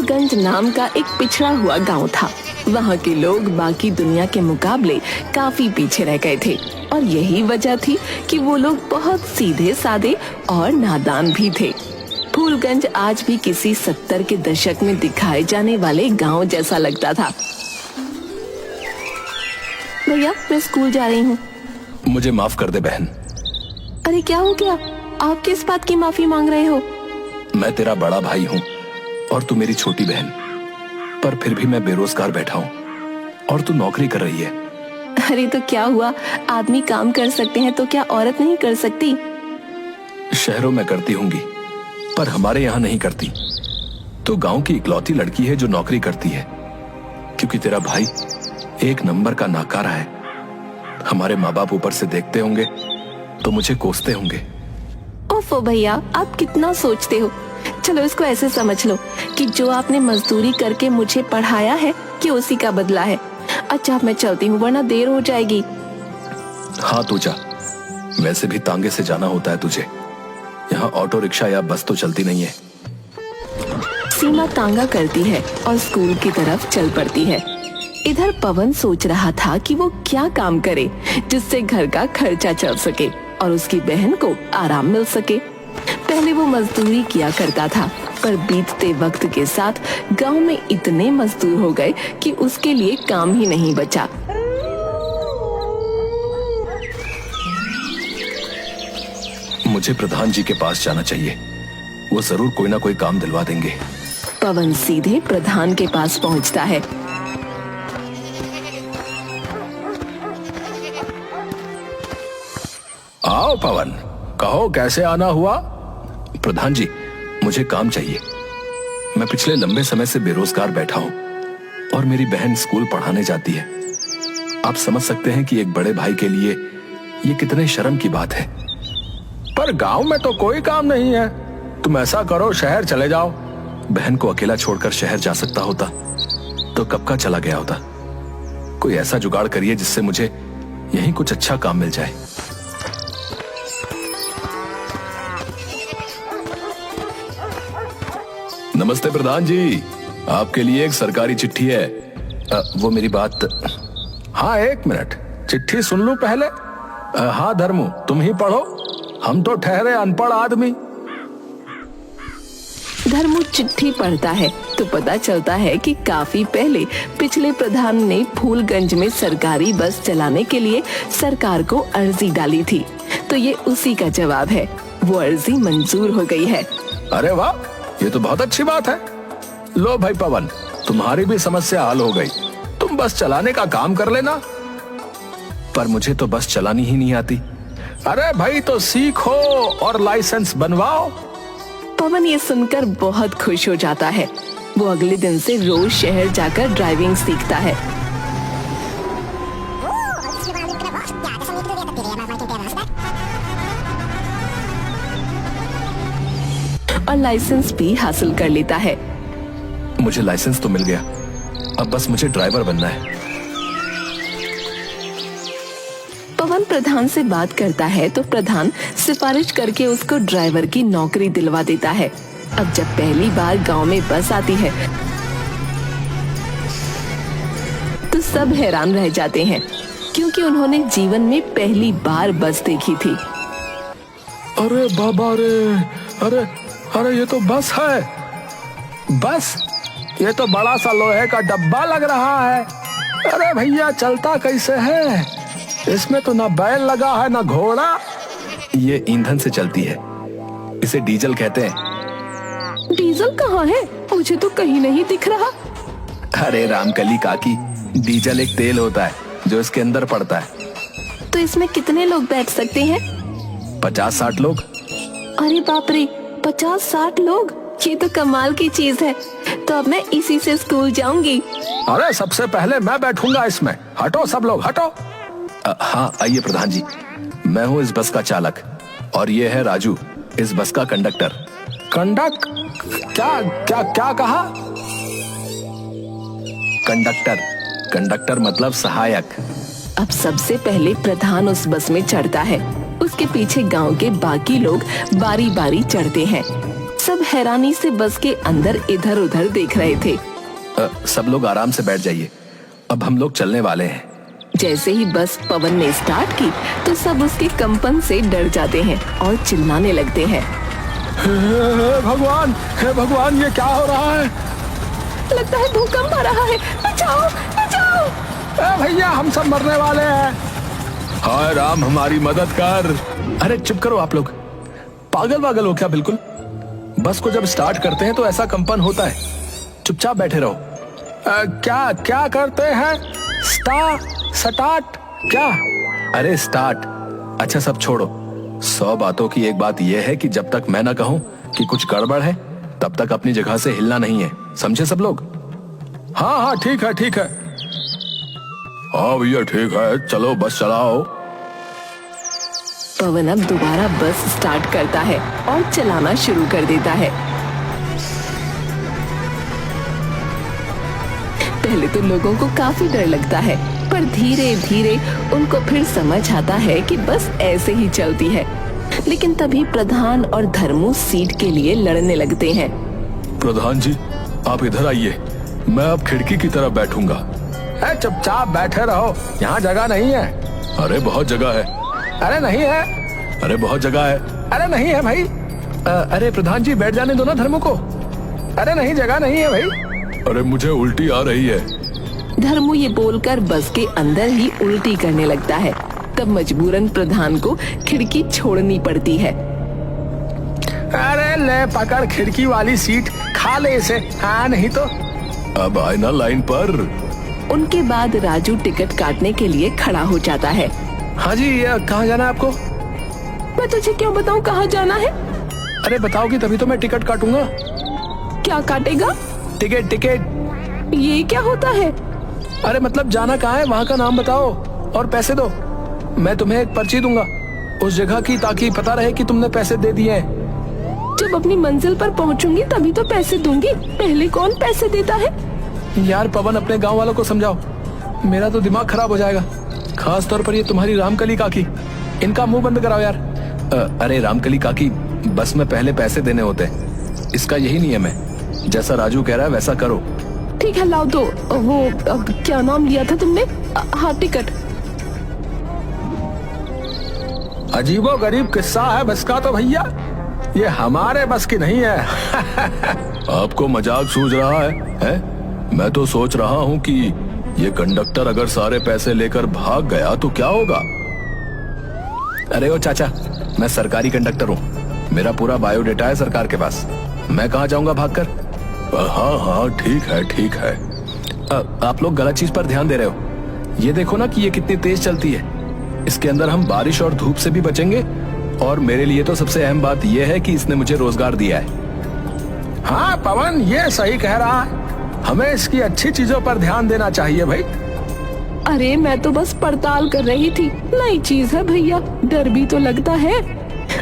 फूलगंज नाम का एक पिछड़ा हुआ गांव था। वहाँ के लोग बाकी दुनिया के मुकाबले काफी पीछे रह गए थे और यही वजह थी कि वो लोग बहुत सीधे साधे और नादान भी थे। फूलगंज आज भी किसी 70 के दशक में दिखाए जाने वाले गांव जैसा लगता था। भैया, मैं स्कूल जा रही हूँ। मुझे माफ कर दे बहन। अरे क्या हो गया? आप किस बात की माफी मांग रहे हो? मैं तेरा बड़ा भाई हूँ और तू मेरी छोटी बहन, पर फिर भी मैं बेरोजगार बैठा हूँ और तू नौकरी कर रही है। अरे तो क्या हुआ, आदमी काम कर सकते हैं तो क्या औरत नहीं कर सकती? शहरों में करती होंगी पर हमारे यहाँ नहीं करती। तो गांव की इकलौती लड़की है जो नौकरी करती है, क्योंकि तेरा भाई एक नंबर का नाकारा है। हमारे माँ बाप ऊपर से देखते होंगे तो मुझे कोसते होंगे। ओफो भैया, आप कितना सोचते हो। चलो इसको ऐसे समझ लो कि जो आपने मजदूरी करके मुझे पढ़ाया है कि उसी का बदला है। अच्छा मैं चलती हूँ वरना देर हो जाएगी। हाँ तू जा, वैसे भी तांगे से जाना होता है तुझे। यहाँ ऑटो रिक्शा या बस तो चलती नहीं है। सीमा तांगा करती है और स्कूल की तरफ चल पड़ती है। इधर पवन सोच रहा था कि वो क्या काम करे जिससे घर का खर्चा चल सके और उसकी बहन को आराम मिल सके। पहले वो मजदूरी किया करता था, पर बीतते वक्त के साथ गांव में इतने मजदूर हो गए कि उसके लिए काम ही नहीं बचा। मुझे प्रधान जी के पास जाना चाहिए, वो जरूर कोई ना कोई काम दिलवा देंगे। पवन सीधे प्रधान के पास पहुंचता है। आओ पवन, कहो कैसे आना हुआ? प्रधान जी, मुझे काम चाहिए। मैं पिछले लंबे समय से बेरोजगार बैठा हूँ और मेरी बहन स्कूल पढ़ाने जाती है। आप समझ सकते हैं कि एक बड़े भाई के लिए ये कितने शर्म की बात है। पर गांव में तो कोई काम नहीं है। तुम ऐसा करो, शहर चले जाओ। बहन को अकेला छोड़कर शहर जा सकता होता तो कब का चला गया होता। कोई ऐसा जुगाड़ करिए जिससे मुझे यहीं कुछ अच्छा काम मिल जाए। नमस्ते प्रधान जी, आपके लिए एक सरकारी चिट्ठी है। वो मेरी बात। हाँ एक मिनट, चिट्ठी सुन लूं पहले। हाँ धर्मू, तुम ही पढ़ो, हम तो ठहरे अनपढ़ आदमी। धर्मू चिट्ठी पढ़ता है तो पता चलता है कि काफी पहले पिछले प्रधान ने फूलगंज में सरकारी बस चलाने के लिए सरकार को अर्जी डाली थी, तो ये उसी का जवाब है। वो अर्जी मंजूर हो गई है। अरे वाह, ये तो बहुत अच्छी बात है। लो भाई पवन, तुम्हारी भी समस्या हल हो गई। तुम बस चलाने का काम कर लेना। पर मुझे तो बस चलानी ही नहीं आती। अरे भाई तो सीखो और लाइसेंस बनवाओ। पवन ये सुनकर बहुत खुश हो जाता है। वो अगले दिन से रोज शहर जाकर ड्राइविंग सीखता है। और लाइसेंस भी हासिल कर लेता है। मुझे लाइसेंस तो मिल गया, अब बस मुझे ड्राइवर बनना है। पवन प्रधान से बात करता है तो प्रधान सिफारिश करके उसको ड्राइवर की नौकरी दिलवा देता है। अब जब पहली बार गांव में बस आती है तो सब हैरान रह जाते हैं, क्योंकि उन्होंने जीवन में पहली बार बस देखी थी। अरे बाबा रे, अरे अरे ये तो बस है। बस, ये तो बड़ा सा लोहे का डब्बा लग रहा है। अरे भैया चलता कैसे है? इसमें तो ना बैल लगा है ना घोड़ा। ये ईंधन से चलती है, इसे डीजल कहते हैं। डीजल कहाँ है? मुझे तो कहीं नहीं दिख रहा। अरे रामकली काकी, डीजल एक तेल होता है जो इसके अंदर पड़ता है। तो इसमें कितने लोग बैठ सकते हैं? 50-60 लोग। अरे बाप रे, 50-60 लोग, ये तो कमाल की चीज है। तो अब मैं इसी से स्कूल जाऊंगी। अरे सबसे पहले मैं बैठूंगा इसमें। हटो सब लोग, हटो। हाँ आइए प्रधान जी, मैं हूँ इस बस का चालक और ये है राजू, इस बस का कंडक्टर। क्या क्या क्या कहा? कंडक्टर मतलब सहायक। अब सबसे पहले प्रधान उस बस में चढ़ता है। उसके पीछे गांव के बाकी लोग बारी बारी चढ़ते हैं। सब हैरानी से बस के अंदर इधर उधर देख रहे थे। सब लोग आराम से बैठ जाइए, अब हम लोग चलने वाले हैं। जैसे ही बस पवन ने स्टार्ट की तो सब उसके कंपन से डर जाते हैं और चिल्लाने लगते हैं। हे भगवान, ये क्या हो रहा है? लगता है भूकंप आ रहा है, बचाओ बचाओ। भैया, हम सब मरने वाले हैं। हाय राम, हमारी मदद कर। अरे चुप करो आप लोग, पागल हो क्या? बिल्कुल, बस को जब स्टार्ट करते हैं तो ऐसा कंपन होता है। चुपचाप बैठे रहो। क्या करते हैं? स्टार्ट क्या? अरे स्टार्ट। अच्छा सब छोड़ो, 100 बातों की एक बात यह है कि जब तक मैं ना कहूं कि कुछ गड़बड़ है तब तक अपनी जगह से हिलना नहीं है, समझे सब लोग? हाँ ठीक है। हाँ भैया ठीक है, चलो बस चलाओ। पवन अब दोबारा बस स्टार्ट करता है और चलाना शुरू कर देता है। पहले तो लोगों को काफी डर लगता है, पर धीरे धीरे उनको फिर समझ आता है कि बस ऐसे ही चलती है। लेकिन तभी प्रधान और धर्मू सीट के लिए लड़ने लगते हैं। प्रधान जी, आप इधर आइए, मैं अब खिड़की की तरफ बैठूंगा। चुपचाप बैठे रहो, यहाँ जगह नहीं है। अरे बहुत जगह है। अरे नहीं है। अरे बहुत जगह है। अरे नहीं है भाई। अरे प्रधान जी, बैठ जाने दो ना धर्मू को। अरे नहीं, जगह नहीं है भाई। अरे मुझे उल्टी आ रही है। धर्मू ये बोलकर बस के अंदर ही उल्टी करने लगता है। तब मजबूरन प्रधान को खिड़की छोड़नी पड़ती है। अरे ले पकड़ खिड़की वाली सीट, खा ले इसे। हाँ नहीं तो। अब आए ना लाइन पर। उनके बाद राजू टिकट काटने के लिए खड़ा हो जाता है। हाँ जी, कहाँ जाना है आपको? मैं तुझे क्यों बताऊँ कहाँ जाना है? अरे बताओगी तभी तो मैं टिकट काटूंगा। क्या काटेगा? टिकट। ये क्या होता है? अरे मतलब जाना कहाँ है, वहाँ का नाम बताओ और पैसे दो। मैं तुम्हें एक पर्ची दूंगा उस जगह की, ताकि पता रहे कि तुमने पैसे दे दिए हैं। जब अपनी मंजिल पर पहुँचूंगी तभी तो पैसे दूंगी, पहले कौन पैसे देता है? यार पवन, अपने गांव वालों को समझाओ, मेरा तो दिमाग खराब हो जाएगा। खास तौर पर ये तुम्हारी रामकली काकी, इनका मुंह बंद कराओ यार। अरे रामकली काकी, बस में पहले पैसे देने होते हैं, इसका यही नियम है। जैसा राजू कह रहा है वैसा करो। ठीक है, लाओ दो। वो अब क्या नाम लिया था तुमने? हाँ, टिकट। अजीबो गरीब किस्सा है बस का तो भैया, ये हमारे बस की नहीं है। आपको मजाक सूझ रहा है? मैं तो सोच रहा हूँ कि ये कंडक्टर अगर सारे पैसे लेकर भाग गया तो क्या होगा। अरे ओ चाचा, मैं सरकारी कंडक्टर हूँ, मेरा पूरा बायोडेटा है सरकार के पास, मैं कहाँ जाऊंगा भागकर। हाँ ठीक है। आप लोग गलत चीज पर ध्यान दे रहे हो। ये देखो ना कि ये कितनी तेज चलती है, इसके अंदर हम बारिश और धूप से भी बचेंगे, और मेरे लिए तो सबसे अहम बात यह है कि इसने मुझे रोजगार दिया है। हाँ पवन, ये सही कह रहा है, हमें इसकी अच्छी चीजों पर ध्यान देना चाहिए भाई। अरे मैं तो बस पड़ताल कर रही थी, नई चीज है भैया, डर भी तो लगता है।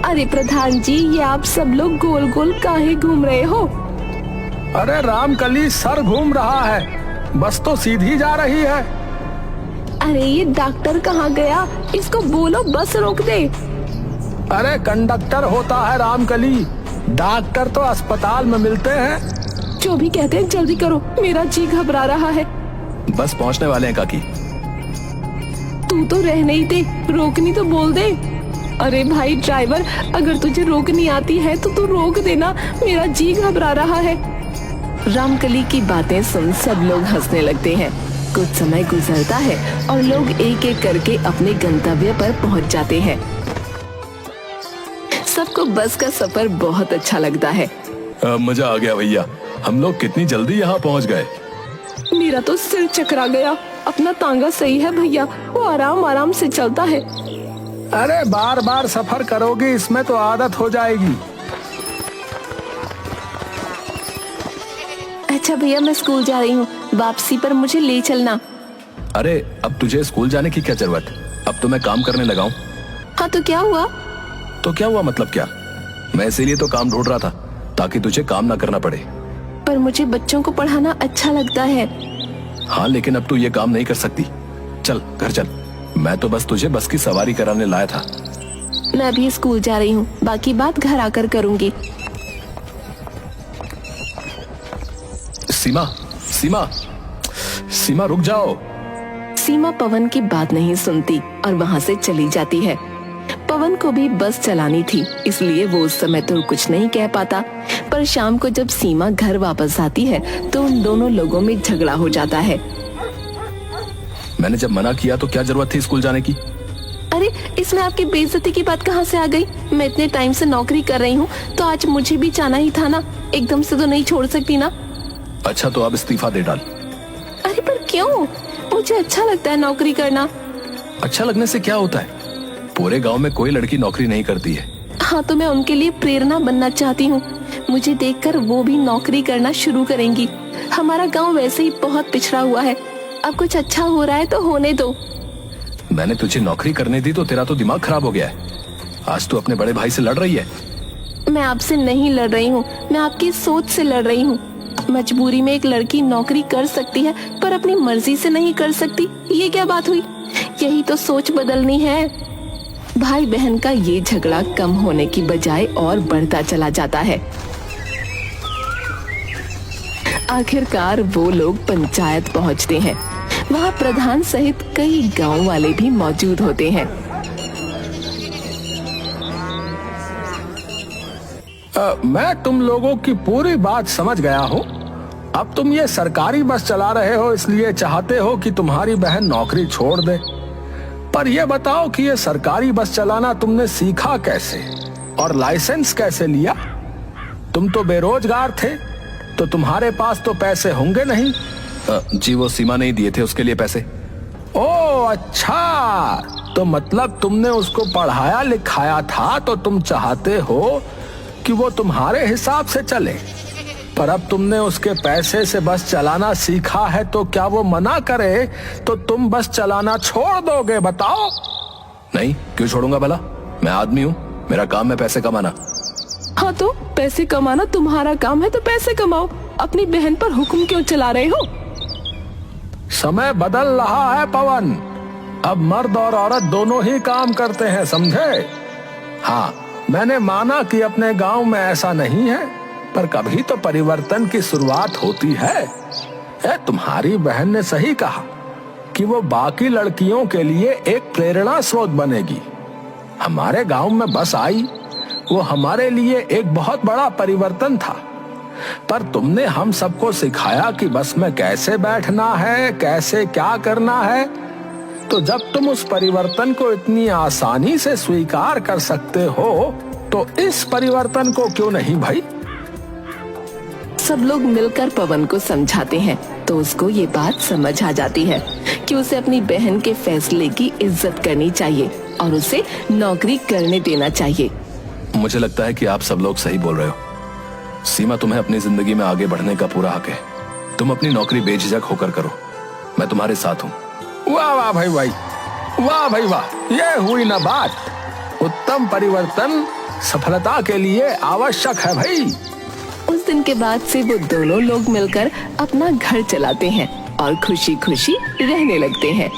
अरे प्रधान जी, ये आप सब लोग गोल गोल काहे घूम रहे हो? अरे रामकली, सर घूम रहा है, बस तो सीधी जा रही है। अरे ये डॉक्टर कहाँ गया, इसको बोलो बस रोक दे। अरे कंडक्टर होता है रामकली, डॉक्टर तो अस्पताल में मिलते हैं। जो भी कहते हैं जल्दी करो, मेरा जी घबरा रहा है। बस पहुंचने वाले हैं काकी। तू तो रहने ही दे, रोकनी तो बोल दे। अरे भाई ड्राइवर, अगर तुझे रोकनी आती है तो तू रोक देना, मेरा जी घबरा रहा है। रामकली की बातें सुन सब लोग हंसने लगते हैं। कुछ समय गुजरता है और लोग एक एक करके अपने गंतव्य पर पहुंच जाते हैं। सबको बस का सफर बहुत अच्छा लगता है। मजा आ गया भैया, हम लोग कितनी जल्दी यहाँ पहुँच गए। मेरा तो सिर चकरा गया। अपना तांगा सही है भैया, वो आराम आराम से चलता है। अरे बार बार सफर करोगे, इसमें तो आदत हो जाएगी। अच्छा भैया, मैं स्कूल जा रही हूँ, वापसी पर मुझे ले चलना। अरे अब तुझे स्कूल जाने की क्या जरूरत, अब तो मैं काम करने लगा हूँ। हाँ तो क्या हुआ? तो क्या हुआ मतलब क्या, मैं इसीलिए तो काम ढूंढ रहा था ताकि तुझे काम ना करना पड़े। पर मुझे बच्चों को पढ़ाना अच्छा लगता है। हाँ लेकिन अब तू ये काम नहीं कर सकती, चल घर चल, मैं तो बस तुझे बस की सवारी कराने लाया था। मैं भी स्कूल जा रही हूँ, बाकी बात घर आकर करूँगी। सीमा, सीमा, सीमा रुक जाओ। सीमा पवन की बात नहीं सुनती और वहाँ से चली जाती है। पवन को भी बस चलानी थी, इसलिए वो उस समय तो कुछ नहीं कह पाता। पर शाम को जब सीमा घर वापस आती है तो उन दोनों लोगों में झगड़ा हो जाता है। मैंने जब मना किया तो क्या जरूरत थी स्कूल जाने की? अरे इसमें आपकी बेइज्जती की बात कहाँ से आ गई? मैं इतने टाइम से नौकरी कर रही हूँ तो आज मुझे भी जाना ही था ना, एकदम से तो नहीं छोड़ सकती ना। अच्छा तो अब इस्तीफा दे डाल। अरे पर क्यों? मुझे अच्छा लगता है नौकरी करना। अच्छा लगने से क्या होता है? पूरे गांव में कोई लड़की नौकरी नहीं करती है। हाँ तो मैं उनके लिए प्रेरणा बनना चाहती हूँ। मुझे देखकर वो भी नौकरी करना शुरू करेंगी। हमारा गांव वैसे ही बहुत पिछड़ा हुआ है, अब कुछ अच्छा हो रहा है तो होने दो। मैंने तुझे नौकरी करने दी तो तेरा तो दिमाग खराब हो गया है। आज तू अपने बड़े भाई से लड़ रही है। मैं आपसे नहीं लड़ रही हूँ, मैं आपकी सोच से लड़ रही हूँ। मजबूरी में एक लड़की नौकरी कर सकती है पर अपनी मर्जी से नहीं कर सकती, ये क्या बात हुई? यही तो सोच बदलनी है। भाई बहन का ये झगड़ा कम होने की बजाय और बढ़ता चला जाता है। आखिरकार वो लोग पंचायत पहुंचते हैं। वहाँ प्रधान सहित कई गांव वाले भी मौजूद होते हैं। मैं तुम लोगों की पूरी बात समझ गया हूँ। अब तुम ये सरकारी बस चला रहे हो इसलिए चाहते हो कि तुम्हारी बहन नौकरी छोड़ दे। पर ये बताओ कि ये सरकारी बस चलाना तुमने सीखा कैसे और लाइसेंस कैसे लिया? तुम तो बेरोजगार थे तो तुम्हारे पास तो पैसे होंगे नहीं। जी वो सीमा नहीं दिए थे उसके लिए पैसे। ओह अच्छा, तो मतलब तुमने उसको पढ़ाया लिखाया था तो तुम चाहते हो कि वो तुम्हारे हिसाब से चले। पर अब तुमने उसके पैसे से बस चलाना सीखा है तो क्या वो मना करे तो तुम बस चलाना छोड़ दोगे? बताओ। नहीं, क्यों छोड़ूंगा भला? मैं आदमी हूँ, मेरा काम है पैसे कमाना। हाँ तो पैसे कमाना तुम्हारा काम है तो पैसे कमाओ, अपनी बहन पर हुक्म क्यों चला रहे हो? समय बदल रहा है पवन, अब मर्द और औरत दोनों ही काम करते हैं, समझे? हाँ मैंने माना कि अपने गांव में ऐसा नहीं है, पर कभी तो परिवर्तन की शुरुआत होती है। तुम्हारी बहन ने सही कहा कि वो बाकी लड़कियों के लिए एक प्रेरणा स्रोत बनेगी। हमारे गांव में बस आई, वो हमारे लिए एक बहुत बड़ा परिवर्तन था। पर तुमने हम सबको सिखाया कि बस में कैसे बैठना है, कैसे क्या करना है। तो जब तुम उस परिवर्तन को इतनी आसानी से स्वीकार कर सकते हो तो इस परिवर्तन को क्यों नहीं भाई? सब लोग मिलकर पवन को समझाते हैं तो उसको ये बात समझ आ जाती है कि उसे अपनी बहन के फैसले की इज्जत करनी चाहिए और उसे नौकरी करने देना चाहिए। मुझे लगता है कि आप सब लोग सही बोल रहे हो। सीमा, तुम्हें अपनी जिंदगी में आगे बढ़ने का पूरा हक है। तुम अपनी नौकरी बेझिझक होकर करो, मैं तुम्हारे साथ हूँ। वाह वाह भाई भाई, वाह भाई वाह, ये हुई ना बात। उत्तम परिवर्तन सफलता के लिए आवश्यक है भाई। उस दिन के बाद से वो दोनों लोग मिलकर अपना घर चलाते हैं और खुशी खुशी रहने लगते हैं।